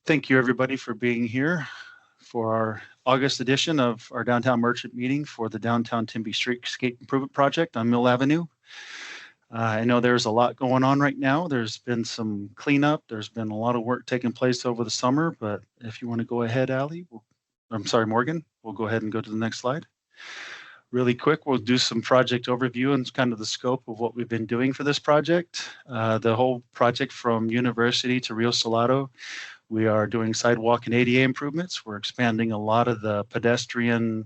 Thank you, everybody, for being here for our August edition of our downtown merchant meeting for the downtown Tempe Streetscape Improvement Project on Mill Avenue. I know there's a lot going on right now. There's been some cleanup. There's been a lot of work taking place over the summer, but if you want to go ahead, Morgan, we'll go ahead and go to the next slide. Really quick, we'll do some project overview and kind of the scope of what we've been doing for this project. The whole project from University to Rio Salado. We are doing sidewalk and ADA improvements. We're expanding a lot of the pedestrian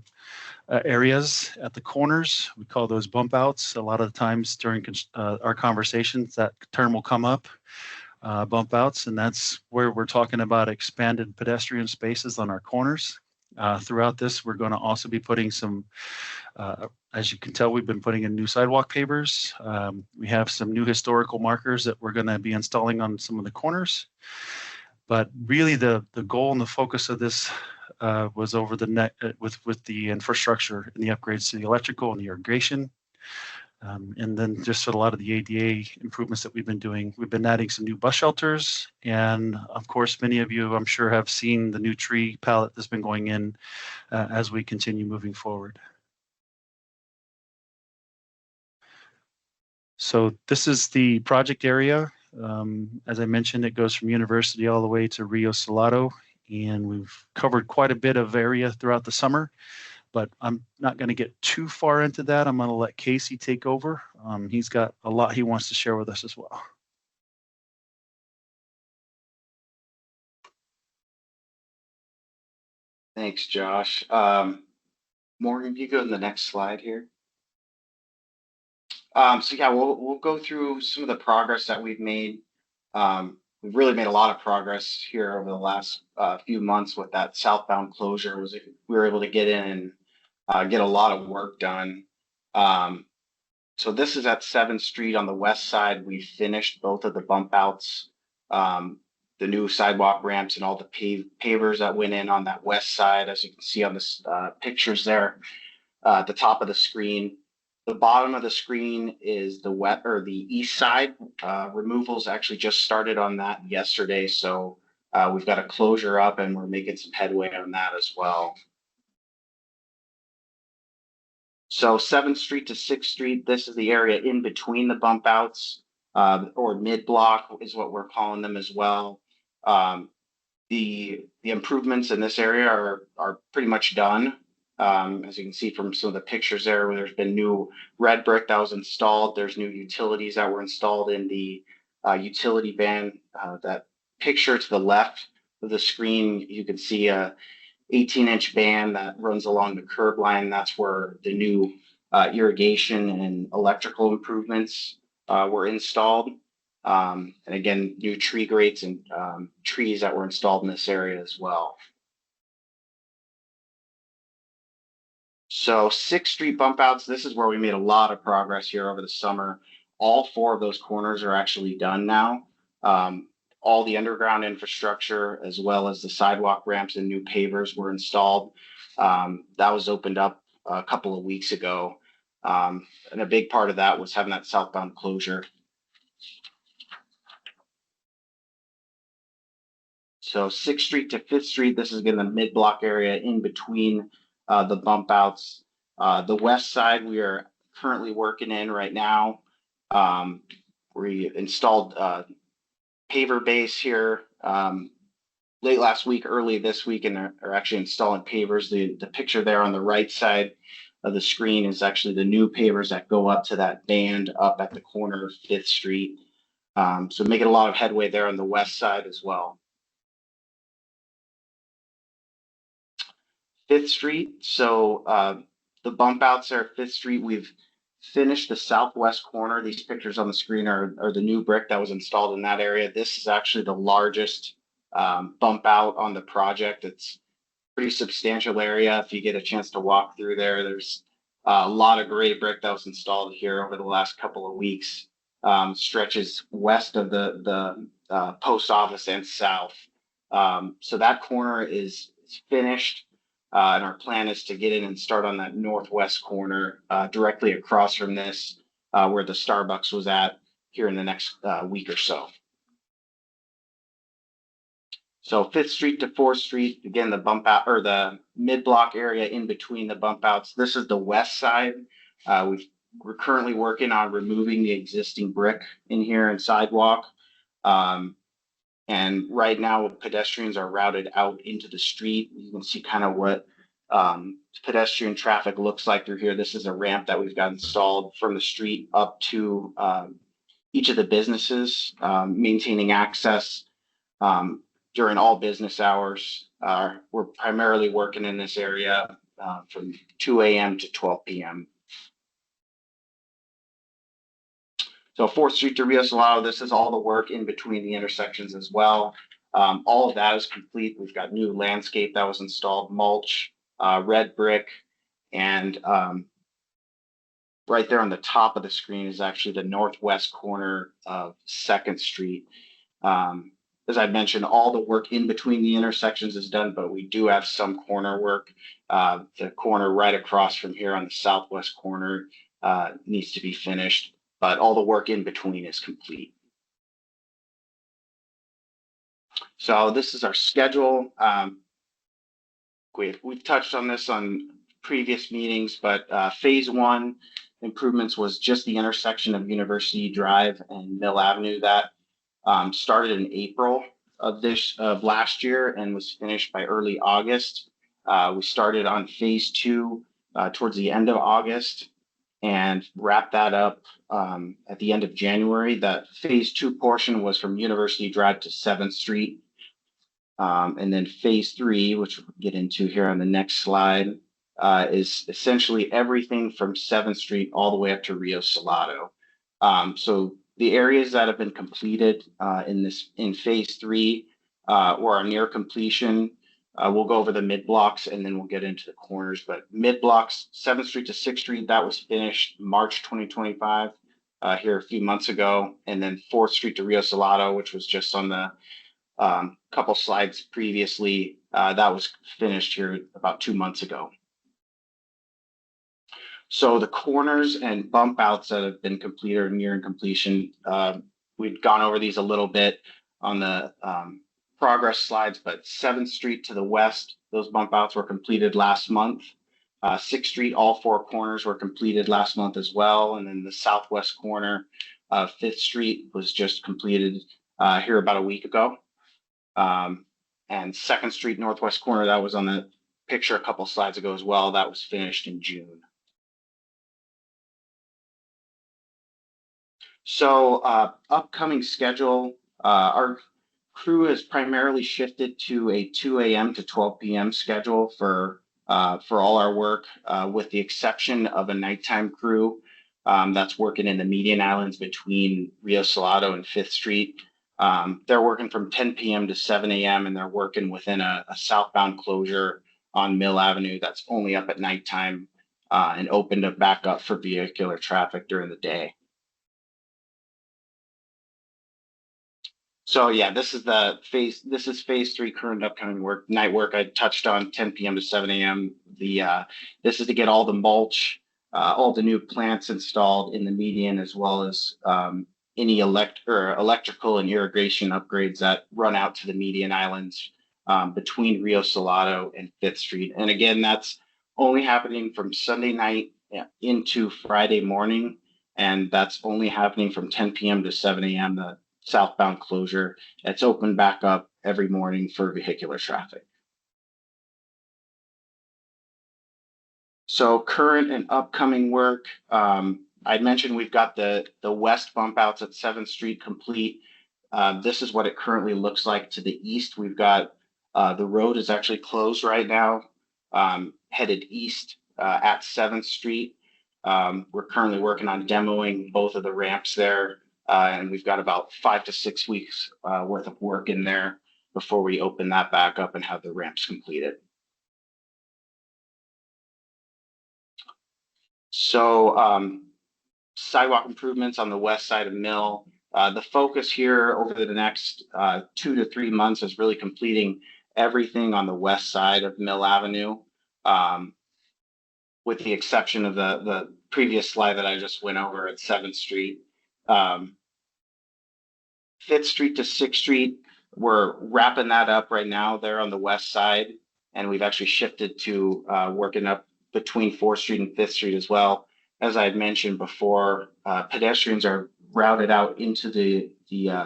areas at the corners. We call those bump outs. A lot of the times during our conversations, that term will come up, bump outs, and that's where we're talking about expanded pedestrian spaces on our corners. Throughout this, we're going to also be putting some, as you can tell, we've been putting in new sidewalk pavers. We have some new historical markers that we're going to be installing on some of the corners. But really, the goal and the focus of this was over the with the infrastructure and the upgrades to the electrical and the irrigation, and then just a lot of the ADA improvements that we've been doing. We've been adding some new bus shelters, and of course, many of you, I'm sure, have seen the new tree palette that's been going in as we continue moving forward. So this is the project area. As I mentioned, it goes from University all the way to Rio Salado, and we've covered quite a bit of area throughout the summer, but I'm not going to get too far into that. I'm going to let Casey take over. He's got a lot he wants to share with us as well. Thanks, Josh. Morgan, you go to the next slide here. So yeah, we'll go through some of the progress that we've made. We've really made a lot of progress here over the last few months with that southbound closure. We were able to get in and get a lot of work done. So this is at 7th Street on the west side. We finished both of the bump outs, the new sidewalk ramps, and all the pavers that went in on that west side, as you can see on the pictures there at the top of the screen. The bottom of the screen is the east side. Removals actually just started on that yesterday, so we've got a closure up and we're making some headway on that as well. So 7th Street to 6th Street, this is the area in between the bump outs, or mid-block is what we're calling them as well. The improvements in this area are pretty much done. As you can see from some of the pictures there, where there's been new red brick that was installed. There's new utilities that were installed in the utility van. That picture to the left of the screen, you can see a 18-inch band that runs along the curb line. That's where the new irrigation and electrical improvements were installed. And again, new tree grates and trees that were installed in this area as well. So 6th Street bump outs, this is where we made a lot of progress here over the summer. All 4 of those corners are actually done now. All the underground infrastructure, as well as the sidewalk ramps and new pavers, were installed. That was opened up a couple of weeks ago. And a big part of that was having that southbound closure. So 6th Street to 5th Street, this is again the mid-block area in between the bump outs. The west side we are currently working in right now. We installed paver base here late last week, early this week, and are actually installing pavers. The picture there on the right side of the screen is actually the new pavers that go up to that band up at the corner of 5th Street. So making a lot of headway there on the west side as well. 5th Street, so the bump outs there at 5th Street, we've finished the southwest corner. These pictures on the screen are the new brick that was installed in that area. This is actually the largest bump out on the project. It's a pretty substantial area. If you get a chance to walk through there, there's a lot of gray brick that was installed here over the last couple of weeks. Stretches west of the post office and south. So that corner is finished. And our plan is to get in and start on that northwest corner directly across from this, where the Starbucks was at here in the next week or so. So 5th Street to 4th Street, again, the bump out or the mid block area in between the bump outs. This is the west side. We're currently working on removing the existing brick in here and sidewalk. And right now, pedestrians are routed out into the street. You can see kind of what pedestrian traffic looks like through here. This is a ramp that we've got installed from the street up to each of the businesses, maintaining access during all business hours. We're primarily working in this area from 2 a.m. to 12 p.m. So 4th Street to Rio Salado, this is all the work in between the intersections as well. All of that is complete. We've got new landscape that was installed, mulch, red brick, and right there on the top of the screen is actually the northwest corner of 2nd Street. As I mentioned, all the work in between the intersections is done, but we do have some corner work. The corner right across from here on the southwest corner needs to be finished, but all the work in between is complete. So this is our schedule. We've touched on this on previous meetings, but phase 1 improvements was just the intersection of University Drive and Mill Avenue that started in April of last year and was finished by early August. We started on phase 2 towards the end of August and wrapped that up at the end of January. That phase 2 portion was from University Drive to 7th Street. And then phase 3, which we'll get into here on the next slide, is essentially everything from 7th Street all the way up to Rio Salado. So the areas that have been completed in phase 3 or are near completion, we'll go over the mid blocks and then we'll get into the corners. But mid blocks, 7th Street to 6th Street, that was finished March 2025 here a few months ago. And then 4th Street to Rio Salado, which was just on the couple slides previously, that was finished here about 2 months ago. So the corners and bump outs that have been completed or nearing completion, we've gone over these a little bit on the progress slides, but 7th Street to the west, those bump outs were completed last month. 6th Street, all 4 corners were completed last month as well. And then the southwest corner of 5th Street was just completed here about a week ago. And 2nd Street northwest corner, that was on the picture a couple slides ago as well. That was finished in June. So upcoming schedule, our crew has primarily shifted to a 2 a.m. to 12 p.m. schedule for all our work, with the exception of a nighttime crew that's working in the median islands between Rio Salado and 5th Street. They're working from 10 p.m. to 7 a.m. and they're working within a southbound closure on Mill Avenue that's only up at nighttime and open to back up for vehicular traffic during the day. So yeah, this is phase 3 current upcoming work, night work. I touched on 10 p.m. to 7 a.m. This is to get all the mulch, all the new plants installed in the median, as well as any electrical and irrigation upgrades that run out to the median islands between Rio Salado and 5th Street. And again, that's only happening from Sunday night into Friday morning. And that's only happening from 10 p.m. to 7 a.m., the southbound closure. It's open back up every morning for vehicular traffic. So current and upcoming work, I mentioned we've got the west bump outs at 7th Street complete. This is what it currently looks like to the east. We've got the road is actually closed right now, headed east at 7th Street. We're currently working on demoing both of the ramps there, and we've got about 5 to 6 weeks worth of work in there before we open that back up and have the ramps completed. So sidewalk improvements on the west side of Mill. The focus here over the next 2 to 3 months is really completing everything on the west side of Mill Avenue, with the exception of the previous slide that I just went over at 7th Street. 5th Street to 6th Street, we're wrapping that up right now there on the west side, and we've actually shifted to working up between 4th Street and 5th Street as well. As I had mentioned before, pedestrians are routed out into the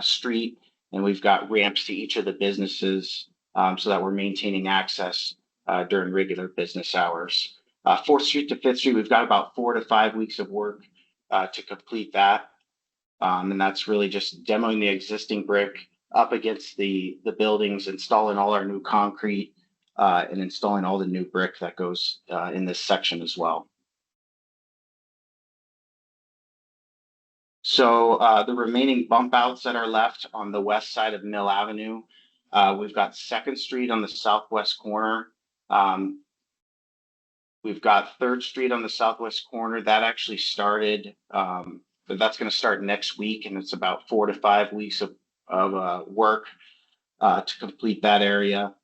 street, and we've got ramps to each of the businesses so that we're maintaining access during regular business hours. 4th Street to 5th Street, we've got about 4 to 5 weeks of work to complete that. And that's really just demoing the existing brick up against the buildings, installing all our new concrete, and installing all the new brick that goes in this section as well. So the remaining bump outs that are left on the west side of Mill Avenue, we've got 2nd Street on the southwest corner. We've got 3rd Street on the southwest corner. That actually started, but that's going to start next week, and it's about 4 to 5 weeks of work to complete that area.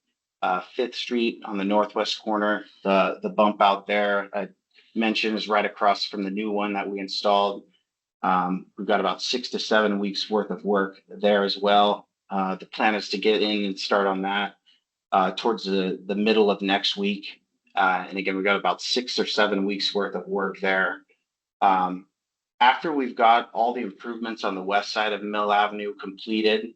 5th Street on the northwest corner, the bump out there I mentioned is right across from the new one that we installed. We've got about 6 to 7 weeks worth of work there as well. The plan is to get in and start on that towards the middle of next week. And again, we've got about 6 or 7 weeks worth of work there. After we've got all the improvements on the west side of Mill Avenue completed,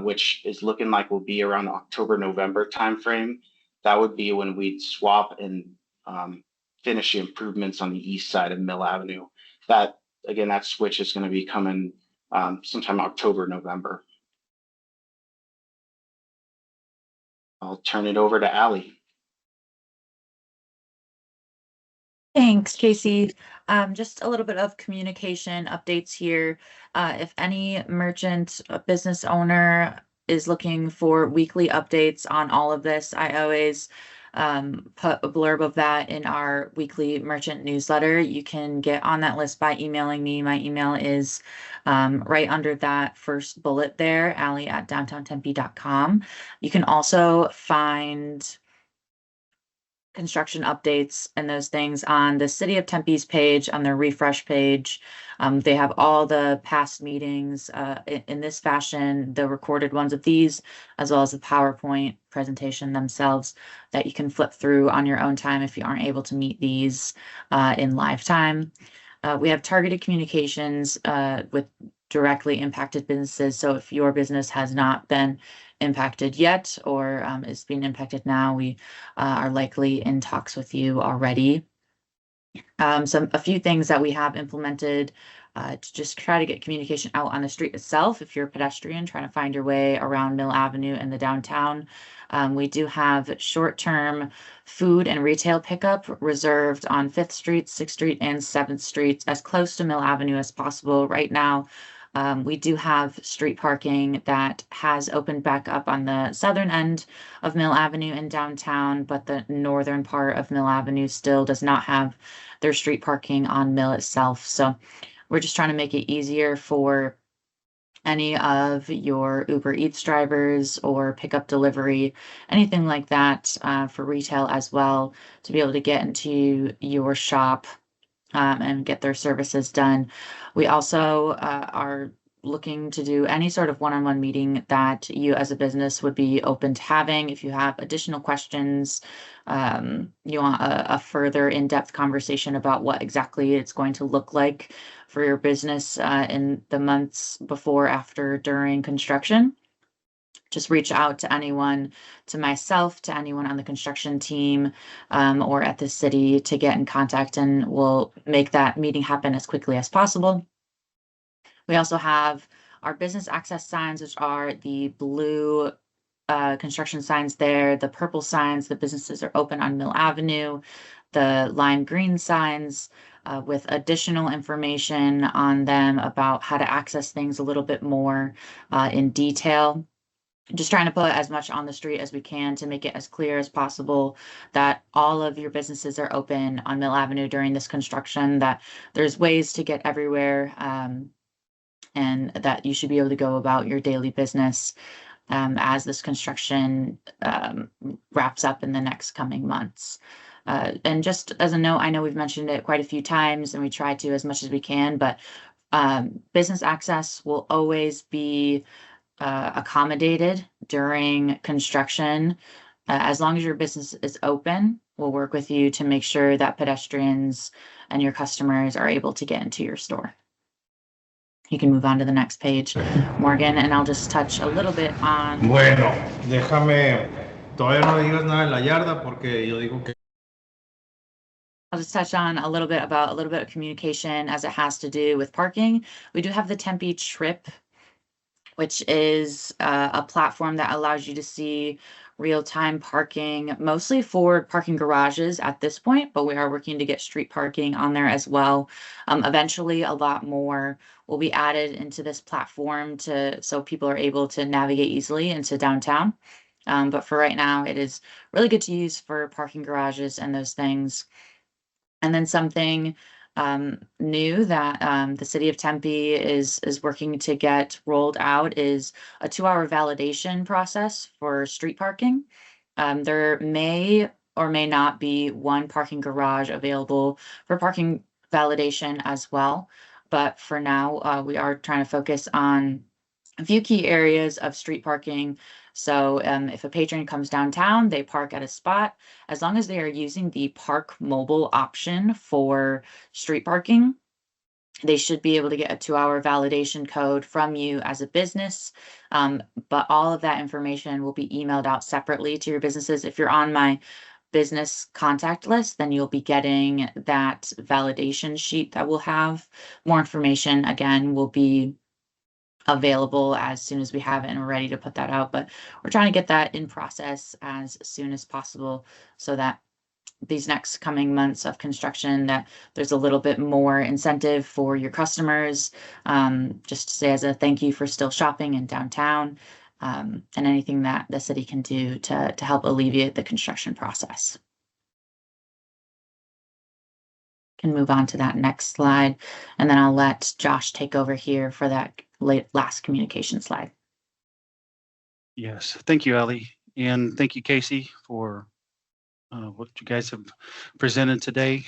which is looking like will be around the October, November timeframe, that would be when we'd swap and finish the improvements on the east side of Mill Avenue. That switch is going to be coming sometime October, November. I'll turn it over to Allie. Thanks, Casey. Just a little bit of communication updates here. If any merchant, business owner is looking for weekly updates on all of this, I always put a blurb of that in our weekly merchant newsletter. You can get on that list by emailing me. My email is right under that first bullet there, Allie@downtowntempe.com. You can also find construction updates and those things on the City of Tempe's page, on their refresh page. They have all the past meetings in this fashion, the recorded ones of these, as well as the PowerPoint presentation themselves that you can flip through on your own time if you aren't able to meet these in live time. We have targeted communications with directly impacted businesses. So if your business has not been impacted yet or is being impacted now, we are likely in talks with you already. A few things that we have implemented to just try to get communication out on the street itself. If you're a pedestrian trying to find your way around Mill Avenue in the downtown, we do have short-term food and retail pickup reserved on 5th Street, 6th Street, and 7th Street as close to Mill Avenue as possible. Right now, we do have street parking that has opened back up on the southern end of Mill Avenue in downtown, but the northern part of Mill Avenue still does not have their street parking on Mill itself. So we're just trying to make it easier for any of your Uber Eats drivers or pickup delivery, anything like that for retail as well, to be able to get into your shop and get their services done. We also are looking to do any sort of one-on-one meeting that you as a business would be open to having. If you have additional questions, you want a further in-depth conversation about what exactly it's going to look like for your business in the months before, after, during construction, just reach out to anyone, to myself, to anyone on the construction team or at the city to get in contact, and we'll make that meeting happen as quickly as possible. We also have our business access signs, which are the blue construction signs there, the purple signs, the businesses are open on Mill Avenue, the lime green signs with additional information on them about how to access things a little bit more in detail. Just trying to put as much on the street as we can to make it as clear as possible that all of your businesses are open on Mill Avenue during this construction, that there's ways to get everywhere, and that you should be able to go about your daily business as this construction wraps up in the next coming months. And just as a note, I know we've mentioned it quite a few times and we try to as much as we can, but business access will always be accommodated during construction. As long as your business is open, we'll work with you to make sure that pedestrians and your customers are able to get into your store. You can move on to the next page, Morgan, and I'll just touch a little bit on. Bueno, déjame, todavía no digas nada de la yarda porque yo digo que. I'll just touch on a little bit of communication as it has to do with parking. We do have the Tempe Trip, which is a platform that allows you to see real-time parking, mostly for parking garages at this point, but we are working to get street parking on there as well. Eventually, a lot more will be added into this platform so people are able to navigate easily into downtown. But for right now, it is really good to use for parking garages and those things. And then something new that the city of Tempe is working to get rolled out is a 2-hour validation process for street parking. There may or may not be one parking garage available for parking validation as well. But for now, we are trying to focus on a few key areas of street parking. So if a patron comes downtown, they park at a spot. As long as they are using the Park Mobile option for street parking, they should be able to get a 2-hour validation code from you as a business. But all of that information will be emailed out separately to your businesses. If you're on my business contact list, then you'll be getting that validation sheet that will have more information. Again, will be available as soon as we have it and we're ready to put that out. But we're trying to get that in process as soon as possible so that these next coming months of construction, that there's a little bit more incentive for your customers, just to say as a thank you for still shopping in downtown, and anything that the city can do to help alleviate the construction process. Can move on to that next slide, and then I'll let Josh take over here for that last communication slide. Yes, thank you, Ellie, and thank you, Casey, for what you guys have presented today.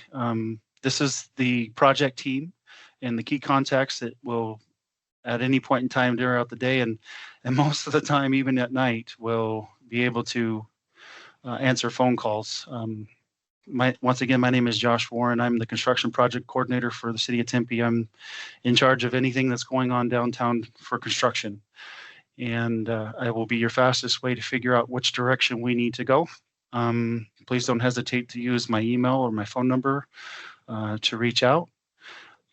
This is the project team and the key contacts that will, at any point in time throughout the day and most of the time, even at night, will be able to answer phone calls. Once again, my name is Josh Warren. I'm the construction project coordinator for the city of Tempe. I'm in charge of anything that's going on downtown for construction. And I will be your fastest way to figure out which direction we need to go. Please don't hesitate to use my email or my phone number to reach out.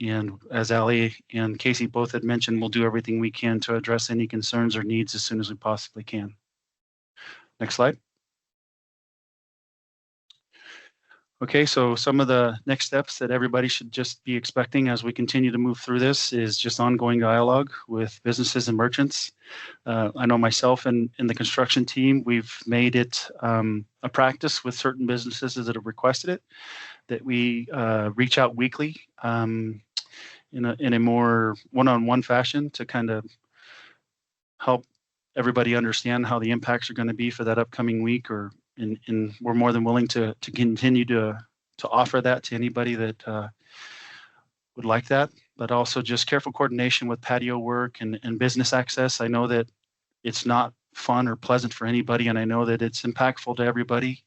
And as Ali and Casey both had mentioned, we'll do everything we can to address any concerns or needs as soon as we possibly can. Next slide. Okay, so some of the next steps that everybody should just be expecting as we continue to move through this is just ongoing dialogue with businesses and merchants. I know myself and the construction team, we've made it a practice with certain businesses that have requested it, that we reach out weekly in a more one-on-one fashion to kind of help everybody understand how the impacts are going to be for that upcoming week, and we're more than willing to continue to offer that to anybody that would like that, but also just careful coordination with patio work and business access. I know that it's not fun or pleasant for anybody, and I know that it's impactful to everybody.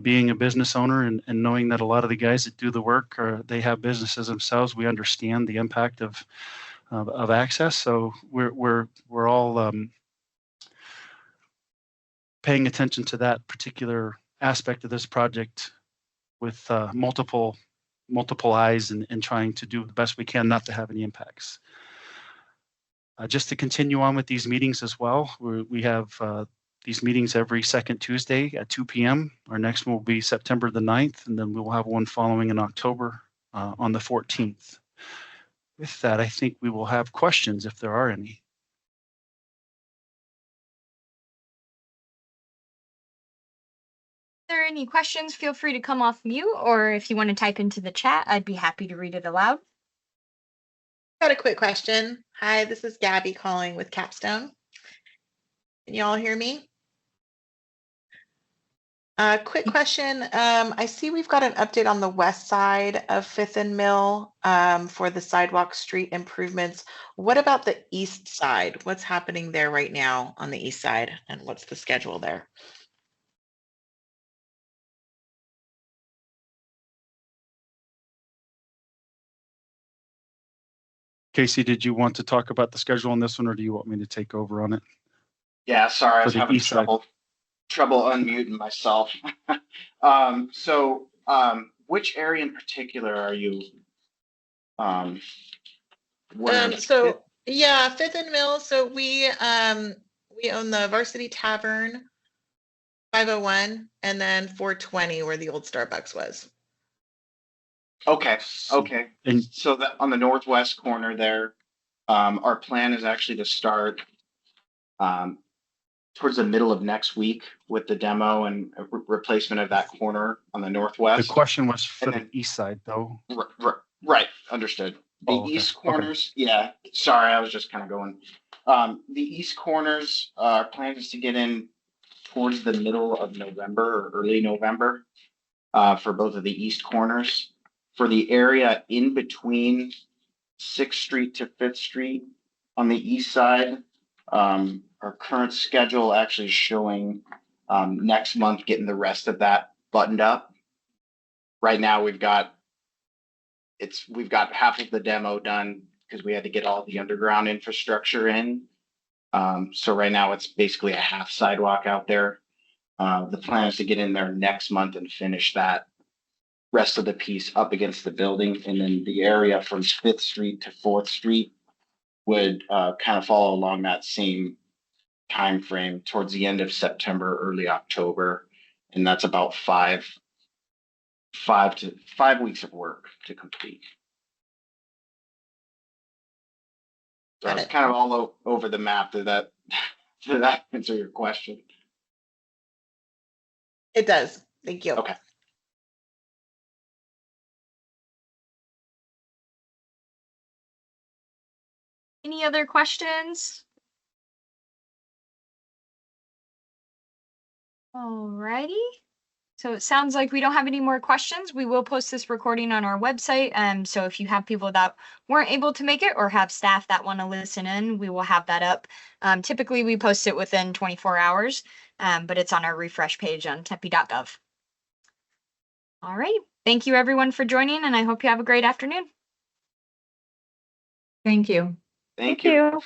Being a business owner and knowing that a lot of the guys that do the work, they have businesses themselves, we understand the impact of access. So we're all paying attention to that particular aspect of this project with multiple eyes and trying to do the best we can not to have any impacts. Just to continue on with these meetings as well, we have these meetings every second Tuesday at 2 p.m. Our next one will be September the 9th, and then we will have one following in October on the 14th. With that, I think we will have questions if there are any. If there are any questions, feel free to come off mute, or if you want to type into the chat, I'd be happy to read it aloud. Got a quick question. Hi, this is Gabby calling with Capstone. Can you all hear me? Quick question. I see we've got an update on the west side of Fifth and Mill for the sidewalk street improvements. What about the east side? What's happening there right now on the east side, and what's the schedule there? Casey, did you want to talk about the schedule on this one, or do you want me to take over on it? Yeah, sorry, I For was the having east side. trouble unmuting myself. Which area in particular are you? wondering? So yeah, Fifth and Mill. So we own the Varsity Tavern, 501, and then 420 where the old Starbucks was. Okay. And So that on the northwest corner there, our plan is actually to start towards the middle of next week with the demo and replacement of that corner on the the northwest. question was for And the east side, though. Right, understood. The Oh, okay. east Okay. corners, yeah, sorry, I was just kind of going. The east corners, our plan is to get in towards the middle of November or early November for both of the east corners. For the area in between 6th Street to 5th Street on the east side, our current schedule actually is showing next month getting the rest of that buttoned up. Right now we've got half of the demo done because we had to get all the underground infrastructure in. So right now it's basically a half sidewalk out there. The plan is to get in there next month and finish that rest of the piece up against the building. And then the area from 5th Street to 4th Street would kind of follow along that same time frame towards the end of September, early October. And that's about 5 weeks of work to complete. So Got it's it. kind of all over the map. Did that answer your question? It does. Thank you. Okay. Any other questions? Alrighty. So it sounds like we don't have any more questions. We will post this recording on our website. So if you have people that weren't able to make it or have staff that want to listen in, we will have that up. Typically we post it within 24 hours, but it's on our refresh page on tempe.gov. All right. Thank you everyone for joining, and I hope you have a great afternoon. Thank you. Thank you.